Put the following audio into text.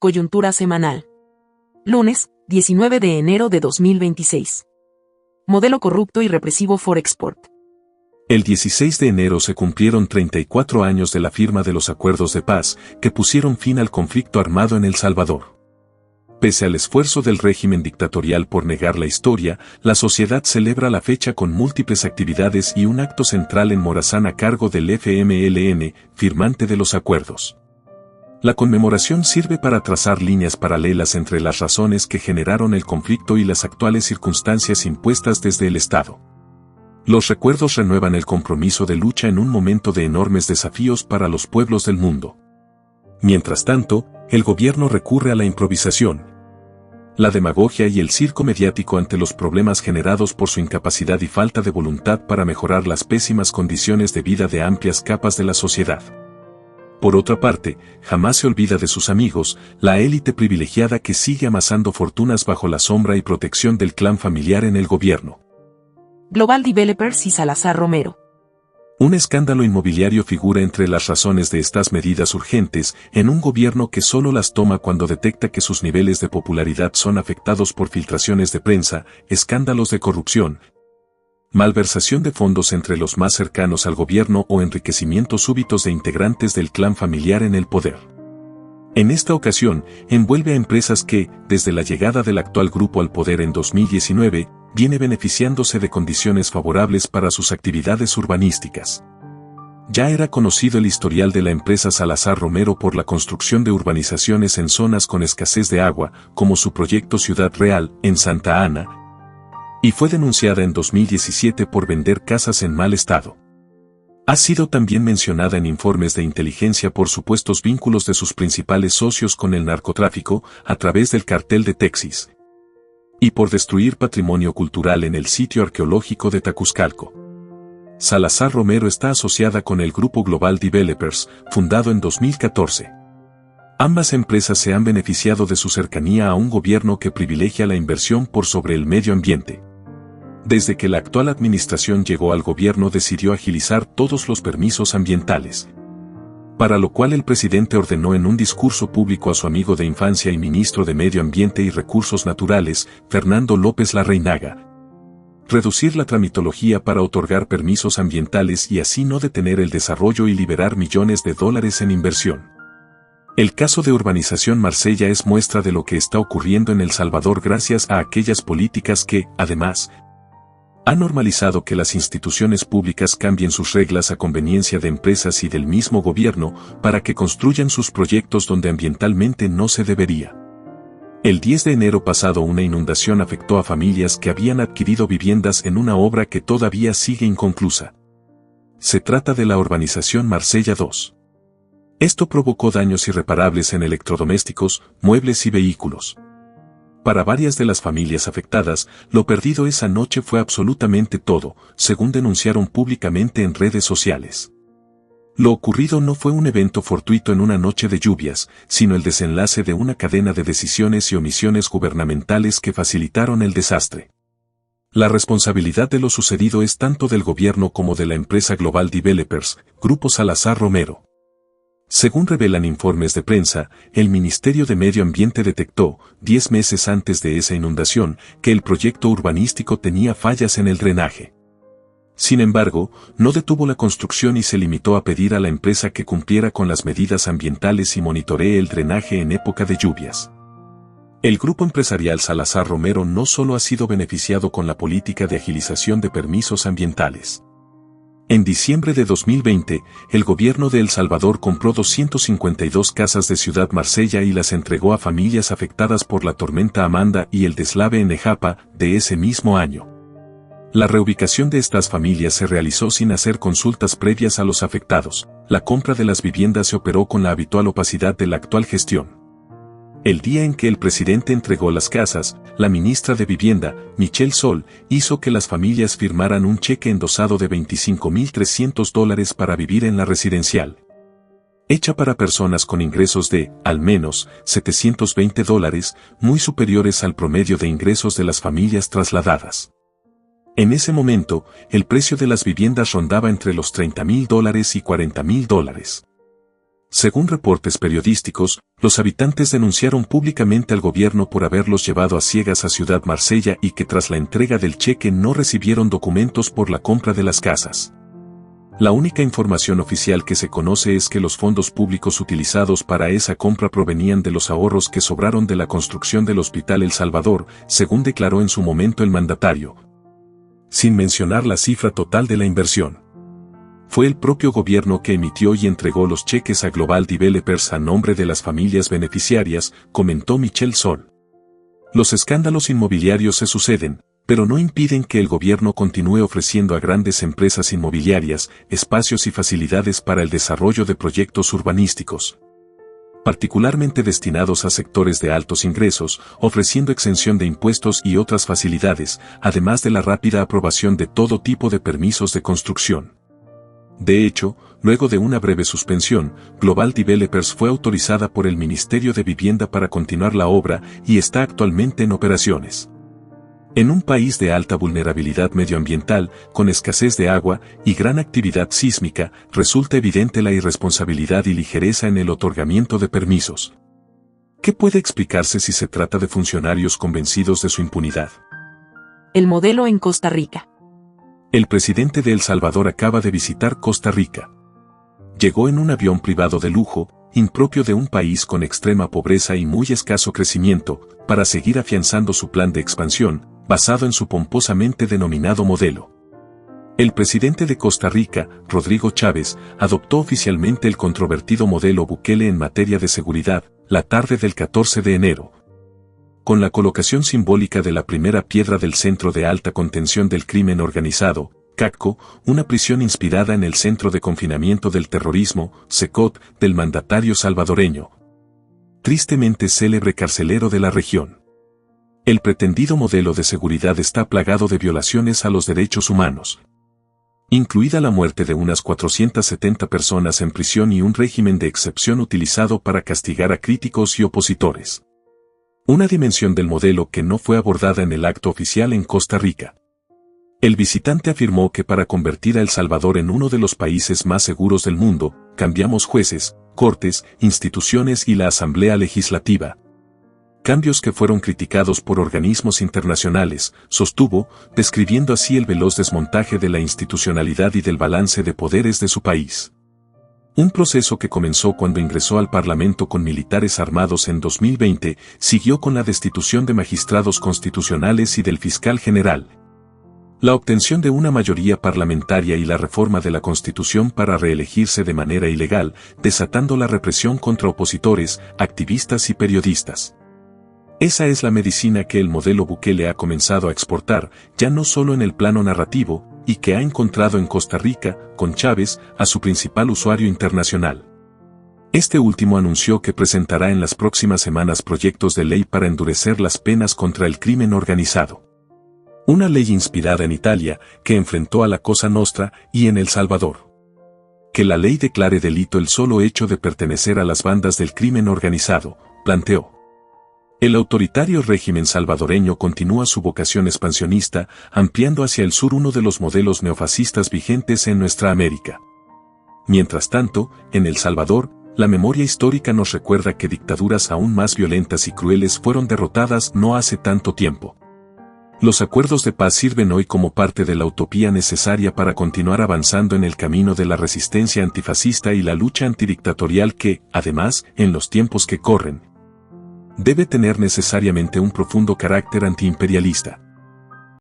Coyuntura semanal. Lunes, 19 de enero de 2026. Modelo corrupto y represivo Forexport. El 16 de enero se cumplieron 34 años de la firma de los acuerdos de paz que pusieron fin al conflicto armado en El Salvador. Pese al esfuerzo del régimen dictatorial por negar la historia, la sociedad celebra la fecha con múltiples actividades y un acto central en Morazán a cargo del FMLN, firmante de los acuerdos. La conmemoración sirve para trazar líneas paralelas entre las razones que generaron el conflicto y las actuales circunstancias impuestas desde el Estado. Los recuerdos renuevan el compromiso de lucha en un momento de enormes desafíos para los pueblos del mundo. Mientras tanto, el gobierno recurre a la improvisación, la demagogia y el circo mediático ante los problemas generados por su incapacidad y falta de voluntad para mejorar las pésimas condiciones de vida de amplias capas de la sociedad. Por otra parte, jamás se olvida de sus amigos, la élite privilegiada que sigue amasando fortunas bajo la sombra y protección del clan familiar en el gobierno. Global Developers y Salazar Romero. Un escándalo inmobiliario figura entre las razones de estas medidas urgentes en un gobierno que solo las toma cuando detecta que sus niveles de popularidad son afectados por filtraciones de prensa, escándalos de corrupción, malversación de fondos entre los más cercanos al gobierno o enriquecimientos súbitos de integrantes del clan familiar en el poder. En esta ocasión, envuelve a empresas que, desde la llegada del actual grupo al poder en 2019, viene beneficiándose de condiciones favorables para sus actividades urbanísticas. Ya era conocido el historial de la empresa Salazar Romero por la construcción de urbanizaciones en zonas con escasez de agua, como su proyecto Ciudad Real, en Santa Ana, y fue denunciada en 2017 por vender casas en mal estado. Ha sido también mencionada en informes de inteligencia por supuestos vínculos de sus principales socios con el narcotráfico, a través del cartel de Texas, y por destruir patrimonio cultural en el sitio arqueológico de Tacuzcalco. Salazar Romero está asociada con el grupo Global Developers, fundado en 2014. Ambas empresas se han beneficiado de su cercanía a un gobierno que privilegia la inversión por sobre el medio ambiente. Desde que la actual administración llegó al gobierno decidió agilizar todos los permisos ambientales, para lo cual el presidente ordenó en un discurso público a su amigo de infancia y ministro de Medio Ambiente y Recursos Naturales, Fernando López Larreinaga, reducir la tramitología para otorgar permisos ambientales y así no detener el desarrollo y liberar millones de dólares en inversión. El caso de Urbanización Marsella es muestra de lo que está ocurriendo en El Salvador gracias a aquellas políticas que, además, ha normalizado que las instituciones públicas cambien sus reglas a conveniencia de empresas y del mismo gobierno para que construyan sus proyectos donde ambientalmente no se debería. El 10 de enero pasado una inundación afectó a familias que habían adquirido viviendas en una obra que todavía sigue inconclusa. Se trata de la Urbanización Marsella 2. Esto provocó daños irreparables en electrodomésticos, muebles y vehículos. Para varias de las familias afectadas, lo perdido esa noche fue absolutamente todo, según denunciaron públicamente en redes sociales. Lo ocurrido no fue un evento fortuito en una noche de lluvias, sino el desenlace de una cadena de decisiones y omisiones gubernamentales que facilitaron el desastre. La responsabilidad de lo sucedido es tanto del gobierno como de la empresa Global Developers, Grupo Salazar Romero. Según revelan informes de prensa, el Ministerio de Medio Ambiente detectó, 10 meses antes de esa inundación, que el proyecto urbanístico tenía fallas en el drenaje. Sin embargo, no detuvo la construcción y se limitó a pedir a la empresa que cumpliera con las medidas ambientales y monitoree el drenaje en época de lluvias. El grupo empresarial Salazar Romero no solo ha sido beneficiado con la política de agilización de permisos ambientales. En diciembre de 2020, el gobierno de El Salvador compró 252 casas de Ciudad Marsella y las entregó a familias afectadas por la tormenta Amanda y el deslave en Ejapa de ese mismo año. La reubicación de estas familias se realizó sin hacer consultas previas a los afectados. La compra de las viviendas se operó con la habitual opacidad de la actual gestión. El día en que el presidente entregó las casas, la ministra de Vivienda, Michelle Sol, hizo que las familias firmaran un cheque endosado de $25,300 para vivir en la residencial, hecha para personas con ingresos de, al menos, $720, muy superiores al promedio de ingresos de las familias trasladadas. En ese momento, el precio de las viviendas rondaba entre los $30,000 y $40,000. Según reportes periodísticos, los habitantes denunciaron públicamente al gobierno por haberlos llevado a ciegas a Ciudad Marsella y que tras la entrega del cheque no recibieron documentos por la compra de las casas. La única información oficial que se conoce es que los fondos públicos utilizados para esa compra provenían de los ahorros que sobraron de la construcción del Hospital El Salvador, según declaró en su momento el mandatario, sin mencionar la cifra total de la inversión. Fue el propio gobierno que emitió y entregó los cheques a Global Developers a nombre de las familias beneficiarias, comentó Michel Sol. Los escándalos inmobiliarios se suceden, pero no impiden que el gobierno continúe ofreciendo a grandes empresas inmobiliarias espacios y facilidades para el desarrollo de proyectos urbanísticos, particularmente destinados a sectores de altos ingresos, ofreciendo exención de impuestos y otras facilidades, además de la rápida aprobación de todo tipo de permisos de construcción. De hecho, luego de una breve suspensión, Global Developers fue autorizada por el Ministerio de Vivienda para continuar la obra y está actualmente en operaciones. En un país de alta vulnerabilidad medioambiental, con escasez de agua y gran actividad sísmica, resulta evidente la irresponsabilidad y ligereza en el otorgamiento de permisos. ¿Qué puede explicarse si se trata de funcionarios convencidos de su impunidad? El modelo en Costa Rica. El presidente de El Salvador acaba de visitar Costa Rica. Llegó en un avión privado de lujo, impropio de un país con extrema pobreza y muy escaso crecimiento, para seguir afianzando su plan de expansión, basado en su pomposamente denominado modelo. El presidente de Costa Rica, Rodrigo Chávez, adoptó oficialmente el controvertido modelo Bukele en materia de seguridad, la tarde del 14 de enero. Con la colocación simbólica de la primera piedra del Centro de Alta Contención del Crimen Organizado, CACCO, una prisión inspirada en el Centro de Confinamiento del Terrorismo, CECOT, del mandatario salvadoreño, tristemente célebre carcelero de la región. El pretendido modelo de seguridad está plagado de violaciones a los derechos humanos, incluida la muerte de unas 470 personas en prisión y un régimen de excepción utilizado para castigar a críticos y opositores. Una dimensión del modelo que no fue abordada en el acto oficial en Costa Rica. El visitante afirmó que para convertir a El Salvador en uno de los países más seguros del mundo, cambiamos jueces, cortes, instituciones y la Asamblea Legislativa. Cambios que fueron criticados por organismos internacionales, sostuvo, describiendo así el veloz desmontaje de la institucionalidad y del balance de poderes de su país. Un proceso que comenzó cuando ingresó al Parlamento con militares armados en 2020, siguió con la destitución de magistrados constitucionales y del fiscal general. La obtención de una mayoría parlamentaria y la reforma de la Constitución para reelegirse de manera ilegal, desatando la represión contra opositores, activistas y periodistas. Esa es la medicina que el modelo Bukele ha comenzado a exportar, ya no solo en el plano narrativo, y que ha encontrado en Costa Rica, con Chávez, a su principal usuario internacional. Este último anunció que presentará en las próximas semanas proyectos de ley para endurecer las penas contra el crimen organizado. Una ley inspirada en Italia, que enfrentó a la Cosa Nostra, y en El Salvador. Que la ley declare delito el solo hecho de pertenecer a las bandas del crimen organizado, planteó. El autoritario régimen salvadoreño continúa su vocación expansionista, ampliando hacia el sur uno de los modelos neofascistas vigentes en nuestra América. Mientras tanto, en El Salvador, la memoria histórica nos recuerda que dictaduras aún más violentas y crueles fueron derrotadas no hace tanto tiempo. Los acuerdos de paz sirven hoy como parte de la utopía necesaria para continuar avanzando en el camino de la resistencia antifascista y la lucha antidictatorial que, además, en los tiempos que corren, debe tener necesariamente un profundo carácter antiimperialista.